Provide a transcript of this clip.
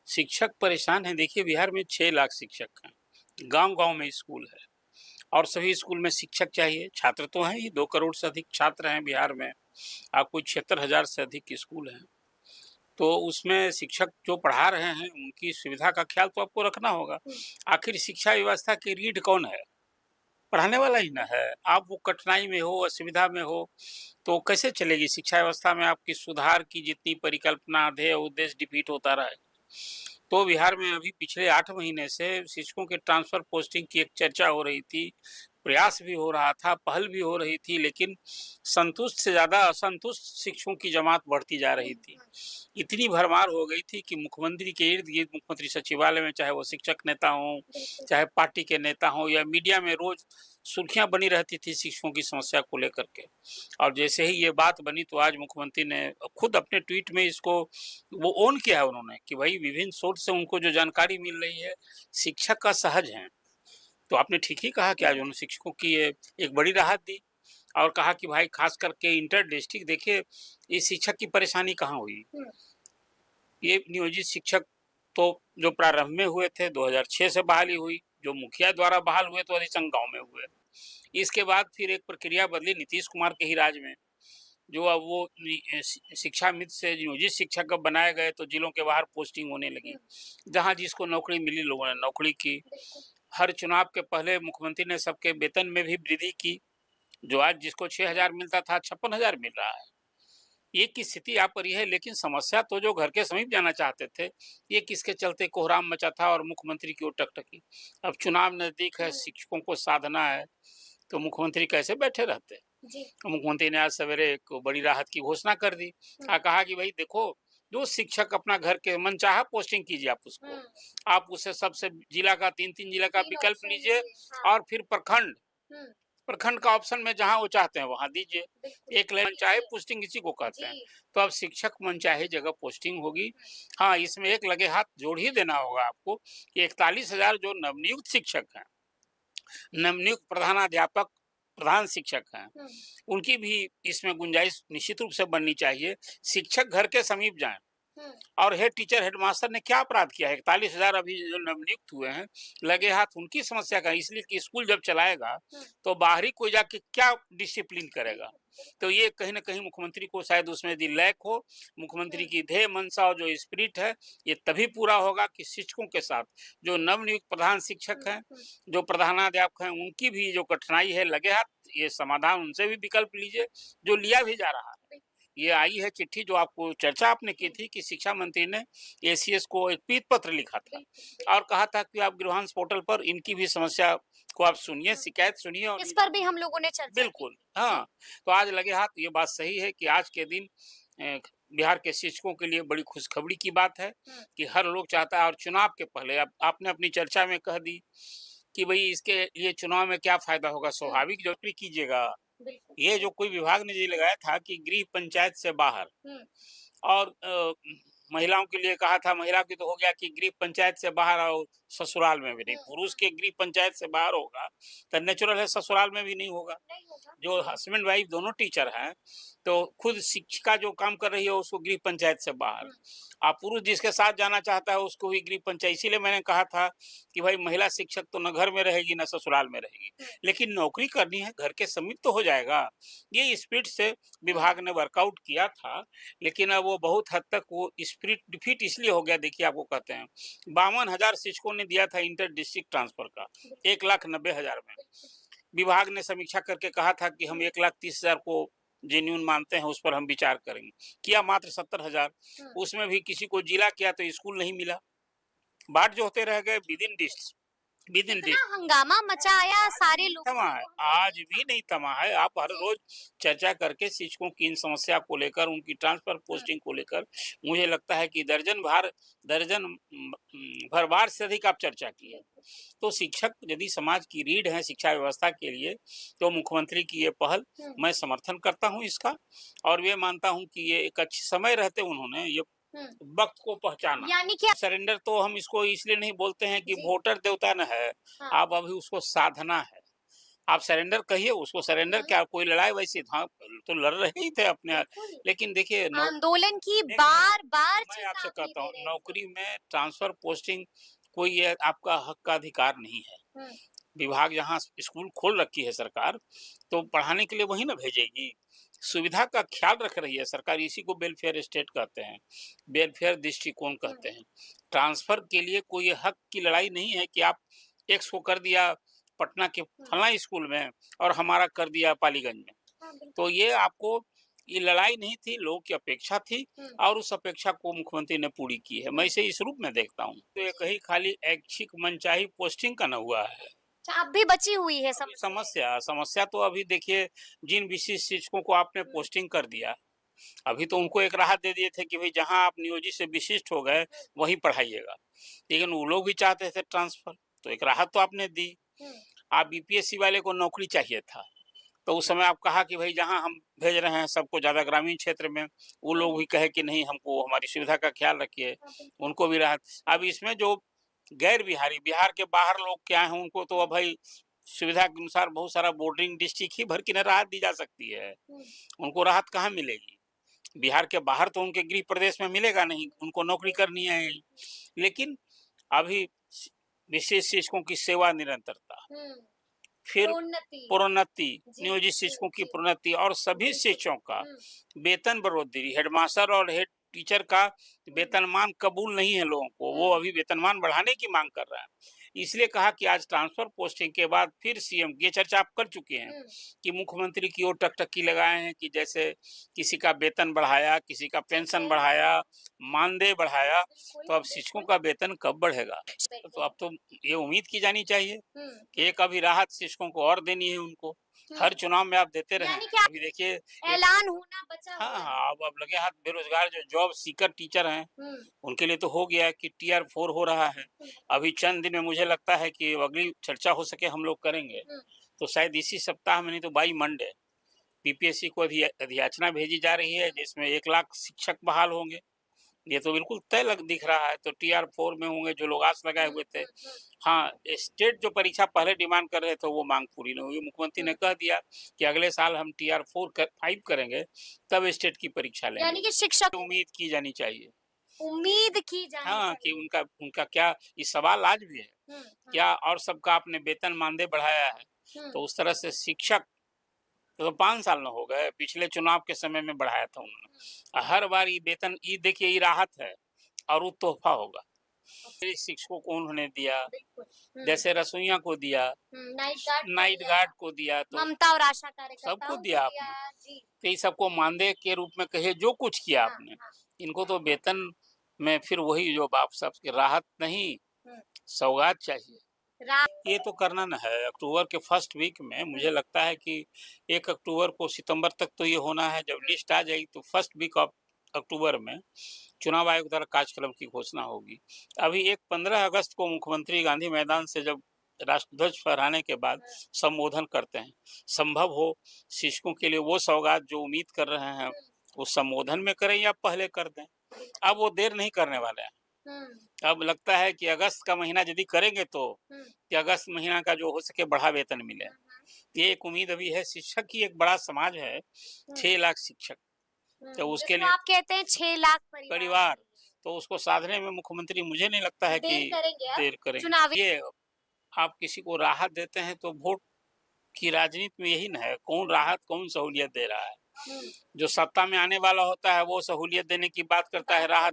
शिक्षक परेशान हैं। देखिए, बिहार में 6 लाख शिक्षक हैं। गाँव-गाँव में स्कूल है और सभी स्कूल में शिक्षक चाहिए। छात्र तो हैं ही, 2 करोड़ से अधिक छात्र हैं बिहार में। कोई 76,000 से अधिक स्कूल हैं। तो उसमें शिक्षक जो पढ़ा रहे हैं, उनकी सुविधा का ख़्याल तो आपको रखना होगा। आखिर शिक्षा व्यवस्था की रीढ़ कौन है? पढ़ाने वाला ही ना है। आप वो कठिनाई में हो, असुविधा में हो, तो कैसे चलेगी शिक्षा व्यवस्था में आपकी सुधार की जितनी परिकल्पना, ध्येय, उद्देश्य डिफीट होता रहे। तो बिहार में अभी पिछले 8 महीने से शिक्षकों के ट्रांसफ़र पोस्टिंग की एक चर्चा हो रही थी, प्रयास भी हो रहा था, पहल भी हो रही थी, लेकिन संतुष्ट से ज़्यादा असंतुष्ट शिक्षकों की जमात बढ़ती जा रही थी। इतनी भरमार हो गई थी कि मुख्यमंत्री के इर्द-गिर्द, मुख्यमंत्री सचिवालय में, चाहे वो शिक्षक नेता हों, चाहे पार्टी के नेता हों या मीडिया में रोज़ सुर्खियाँ बनी रहती थी शिक्षकों की समस्या को लेकर के। और जैसे ही ये बात बनी तो आज मुख्यमंत्री ने खुद अपने ट्वीट में इसको वो ऑन किया है उन्होंने कि भाई विभिन्न सोर्स से उनको जो जानकारी मिल रही है, शिक्षक असहज हैं। तो आपने ठीक ही कहा कि आज उन शिक्षकों की ये एक बड़ी राहत दी और कहा कि भाई खास करके इंटर डिस्ट्रिक्ट देखिए, इस शिक्षक की परेशानी कहाँ हुई। ये नियोजित शिक्षक तो जो प्रारंभ में हुए थे 2006 से बहाली हुई, जो मुखिया द्वारा बहाल हुए तो अधिकांश गाँव में हुए। इसके बाद फिर एक प्रक्रिया बदली नीतीश कुमार के ही राज में, जो अब वो शिक्षा मित्र से नियोजित शिक्षक अब बनाए गए तो जिलों के बाहर पोस्टिंग होने लगी। जहाँ जिसको नौकरी मिली लोगों ने नौकरी की। हर चुनाव के पहले मुख्यमंत्री ने सबके वेतन में भी वृद्धि की, जो आज जिसको 6,000 मिलता था 56,000 मिल रहा है। ये की स्थिति यहाँ पर ये है, लेकिन समस्या तो जो घर के समीप जाना चाहते थे, ये किसके चलते कोहराम मचा था और मुख्यमंत्री की ओर टकटकी। अब चुनाव नजदीक है, शिक्षकों को साधना है, तो मुख्यमंत्री कैसे बैठे रहते। तो मुख्यमंत्री ने आज सवेरे एक बड़ी राहत की घोषणा कर दी। कहा कि भाई देखो, जो शिक्षक अपना घर के मनचाहा पोस्टिंग कीजिए आप उसको। आप उसे सबसे जिला का 3-3 जिला का विकल्प लीजिए और फिर प्रखंड प्रखंड का ऑप्शन में जहाँ वो चाहते हैं वहाँ दीजिए। एक मनचाहे पोस्टिंग इसी को कहते हैं। तो अब शिक्षक मनचाहे जगह पोस्टिंग होगी। हाँ, इसमें एक लगे हाथ जोड़ ही देना होगा आपको कि 41,000 जो नवनियुक्त शिक्षक हैं, नवनियुक्त प्रधानाध्यापक, प्रधान शिक्षक हैं, उनकी भी इसमें गुंजाइश निश्चित रूप से बननी चाहिए। शिक्षक घर के समीप जाएँ। और हेड टीचर, हेडमास्टर ने क्या अपराध किया है? 41,000 अभी जो नवनियुक्त हुए हैं, लगे हाथ उनकी समस्या का, इसलिए कि स्कूल जब चलाएगा, तो बाहरी कोई जाके क्या डिसिप्लिन करेगा? तो ये कहीं न कहीं मुख्यमंत्री को शायद उसमें यदि लैक हो, मुख्यमंत्री की ध्येय मंशा और जो स्पिरिट है, ये तभी पूरा होगा कि शिक्षकों के साथ जो नवनियुक्त प्रधान शिक्षक हैं, जो प्रधानाध्यापक हैं, उनकी भी जो कठिनाई है, लगे हाथ ये समाधान उनसे भी विकल्प लीजिए, जो लिया भी जा रहा है। ये आई है चिट्ठी जो आपको चर्चा आपने की थी कि शिक्षा मंत्री ने एसीएस को एक पीत पत्र लिखा था और कहा था कि आप गृहांश पोर्टल पर इनकी भी समस्या को आप सुनिए, शिकायत सुनिए और इस पर भी हम लोगों ने चर्चा की बिल्कुल, थी। हाँ। तो आज लगे हाथ ये बात सही है कि आज के दिन बिहार के शिक्षकों के लिए बड़ी खुशखबरी की बात है कि हर लोग चाहता है और चुनाव के पहले अब आपने अपनी चर्चा में कह दी कि भई इसके लिए चुनाव में क्या फ़ायदा होगा, स्वाभाविक नौकरी कीजिएगा। ये जो कोई विभाग ने ये लगाया था कि गृह पंचायत से बाहर और महिलाओं के लिए कहा था, महिला की तो हो गया कि गृह पंचायत से बाहर और ससुराल में भी नहीं। पुरुष के गृह पंचायत से बाहर होगा, तो नेचुरल है ससुराल में भी नहीं होगा। जो हस्बैंड वाइफ दोनों टीचर हैं, तो खुद शिक्षिका जो काम कर रही है उसको गृह पंचायत से बाहर। पुरुष जिसके साथ जाना चाहता है उसको भी गृह पंचायत, इसीलिए मैंने कहा था कि भाई महिला शिक्षक तो न घर में रहेगी न ससुराल में रहेगी, लेकिन नौकरी करनी है घर के समीप तो हो जाएगा। ये स्पिरिट से विभाग ने वर्कआउट किया था, लेकिन अब वो बहुत हद तक वो स्पिरिट डिफीट इसलिए हो गया। देखिए आपको कहते हैं 52,000 शिक्षकों ने दिया था इंटर डिस्ट्रिक्ट ट्रांसफर का 1,90,000 में। विभाग ने समीक्षा करके कहा था कि हम 1,30,000 को जेन्युइन मानते हैं, उस पर हम विचार करेंगे। किया मात्र 70,000, उसमें भी किसी को जिला किया तो स्कूल नहीं मिला। बाट जो होते रह गए विद इन इतना हंगामा मचाया सारे लोगों थमा है, आज भी नहीं थमा है। आप हर रोज चर्चा करके शिक्षकों की इन समस्या को लेकर, उनकी ट्रांसफर पोस्टिंग को लेकर, मुझे लगता है कि दर्जन भर बार से अधिक आप चर्चा की है। तो शिक्षक यदि समाज की रीढ़ है शिक्षा व्यवस्था के लिए, तो मुख्यमंत्री की ये पहल मैं समर्थन करता हूँ इसका, और ये मानता हूँ कि ये एक अच्छे समय रहते उन्होंने ये वक्त को पहचाना। यानी कि सरेंडर तो हम इसको इसलिए नहीं बोलते हैं कि वोटर देवता न है, हाँ। आप अभी उसको साधना है। आप सरेंडर कहिए उसको, सरेंडर क्या, कोई लड़ाई वैसी, हाँ तो लड़ रहे ही थे अपने। बिल्कुल। लेकिन देखिए आंदोलन की देखिए, बार-बार मैं आपसे चेतावनी कहता दे हूँ, रहे थे। नौकरी में ट्रांसफर पोस्टिंग कोई ये आपका हक का अधिकार नहीं है। हुँ, विभाग जहाँ स्कूल खोल रखी है सरकार, तो पढ़ाने के लिए वही ना भेजेगी। सुविधा का ख्याल रख रही है सरकार, इसी को वेलफेयर स्टेट कहते हैं, वेलफेयर दृष्टिकोण हुँ, कहते हैं। ट्रांसफर के लिए कोई हक की लड़ाई नहीं है कि आप एक्स को कर दिया पटना के हुँ। फलां स्कूल में और हमारा कर दिया पालीगंज में। हाँ, बिल्कुल। तो ये आपको, ये लड़ाई नहीं थी, लोगों की अपेक्षा थी हुँ, और उस अपेक्षा को मुख्यमंत्री ने पूरी की है। मैं इसे इस रूप में देखता हूँ। तो ये कहीं खाली ऐच्छिक मनचाही पोस्टिंग का न हुआ है। अच्छा अब भी बची हुई है अभी समस्या। समस्या तो अभी देखिए, जिन विशिष्ट शिक्षकों को आपने हुँ, पोस्टिंग कर दिया, अभी तो उनको एक राहत दे दिए थे कि भाई जहाँ आप नियोजित से विशिष्ट हो गए वहीं पढ़ाइएगा, लेकिन वो लोग भी चाहते थे ट्रांसफर, तो एक राहत तो आपने दी। हुँ, आप बीपीएससी वाले को नौकरी चाहिए था, तो उस समय आप कहा कि भाई जहाँ हम भेज रहे हैं सबको, ज़्यादा ग्रामीण क्षेत्र में, वो लोग भी कहे कि नहीं, हमको हमारी सुविधा का ख्याल रखिए, हाँ, बिल्कुल। उनको भी राहत। अब इसमें जो गैर बिहारी, बिहार के बाहर लोग क्या हैं, उनको तो अब भाई सुविधा के अनुसार बहुत सारा बोर्डिंग डिस्ट्रिक्ट ही भर की न राहत दी जा सकती है। हुँ, उनको राहत कहाँ मिलेगी? बिहार के बाहर तो उनके गृह प्रदेश में मिलेगा नहीं, उनको नौकरी करनी है। लेकिन अभी विशेष शिक्षकों की सेवा निरंतरता, हुँ, फिर प्रोन्नति। प्रोन्नति, जी, नियोजित जी, शिक्षकों की जी। प्रोन्नति और सभी बिल्कुल। शिक्षकों का हुँ, वेतन बढ़ोतरी, हेडमास्टर और हेड टीचर का हुँ, वेतनमान कबूल नहीं है लोगों को, वो हुँ, अभी वेतनमान बढ़ाने की मांग कर रहा है। इसलिए कहा कि आज ट्रांसफर पोस्टिंग के बाद फिर सीएम, ये चर्चा आप कर चुके हैं हुँ, कि मुख्यमंत्री की ओर टकटकी लगाए हैं कि जैसे किसी का वेतन बढ़ाया, किसी का ठीक पेंशन है। बढ़ाया, मानदेय बढ़ाया, बिल्कुल, तो अब शिक्षकों बिल्कुल। का वेतन कब बढ़ेगा? तो बिल्कुल। अब तो ये उम्मीद की जानी चाहिए हुँ, कि एक अभी राहत शिक्षकों को और देनी है उनको। हुँ। हर चुनाव में आप देते रहें। यानी कि आप अभी देखिए एक, ऐलान होना बचा हाँ, हुआ है। हाँ, अब लगे हाथ बेरोज़गार जो जॉब सीकर टीचर हैं, हुँ, उनके लिए तो हो गया है कि टीआर 4 हो रहा है। हुँ, अभी चंद दिन में मुझे लगता है कि अगली चर्चा हो सके हम लोग करेंगे, हुँ, तो शायद इसी सप्ताह में, नहीं तो बाई मंडे बीपीएससी को अधियाचना भेजी जा रही है, जिसमें 1 लाख शिक्षक बहाल होंगे। ये तो बिल्कुल तय लग दिख रहा है, तो टीआर 4 में होंगे जो लोग आस लगाए हुँ, हुए थे। हुँ, हुँ, हाँ, स्टेट जो परीक्षा पहले डिमांड कर रहे थे, वो माँग पूरी नहीं हुई। मुख्यमंत्री ने हुँ। कह दिया कि अगले साल हम टीआर 5 करेंगे, तब स्टेट की परीक्षा लेंगे। यानी कि शिक्षक उम्मीद की जानी चाहिए। उम्मीद की जानी हाँ, कि चाहिए। उनका उनका क्या, ये सवाल आज भी है, हुँ, हुँ, क्या और सबका आपने वेतन मानदेय बढ़ाया है? हुँ, तो उस तरह से शिक्षक, तो 5 साल ना हो गए, पिछले चुनाव के समय में बढ़ाया था उन्होंने। हर बार ये वेतन, ये देखिए ये राहत है और वो तोहफ़ा होगा। फिर शिक्षकों को उन्होंने दिया, बिल्कुल। हुँ, जैसे रसोइया को दिया, हुँ, नाइट गार्ड को नाइट दिया, गार्ड को दिया, तो ममता और आशा सबको कार्यकर्ताओं को दिया दिया। आपने। जी, तो ये सबको मानदेय के रूप में कहिए, जो कुछ किया हाँ, आपने, हाँ, इनको तो वेतन में फिर वही जो बाप साहब की राहत नहीं, हुँ, सौगात चाहिए। रा ये तो करना न है। अक्टूबर के फर्स्ट वीक में हुँ, मुझे लगता है कि 1 अक्टूबर को, सितंबर तक तो ये होना है, जब लिस्ट आ जाएगी तो फर्स्ट वीक ऑफ अक्टूबर में चुनाव आयोग द्वारा कार्यक्रम की घोषणा होगी। अभी एक 15 अगस्त को मुख्यमंत्री गांधी मैदान से जब राष्ट्रध्वज फहराने के बाद हुँ, संबोधन करते हैं। संभव हो शिक्षकों के लिए वो सौगात जो उम्मीद कर रहे हैं, हुँ, वो संबोधन में करें या पहले कर दें। अब वो देर नहीं करने वाले हैं। हुँ, अब लगता है कि अगस्त का महीना यदि करेंगे तो हुँ, कि अगस्त महीना का जो हो सके बढ़ा वेतन मिले। हुँ, ये एक उम्मीद अभी है। शिक्षक की एक बड़ा समाज है, हुँ, 6 लाख शिक्षक, हुँ, तो उसके जिसको लिए आप कहते हैं 6 लाख परिवार परिवार, तो उसको साधने में मुख्यमंत्री मुझे नहीं लगता है कि देर करेंगे अब देर करेंगे। चुनावी ये आप किसी को राहत देते हैं तो वोट की राजनीति में यही ना है, कौन राहत, कौन सहूलियत दे रहा है। हुँ, जो सत्ता में आने वाला होता है वो सहूलियत देने की बात करता है, राहत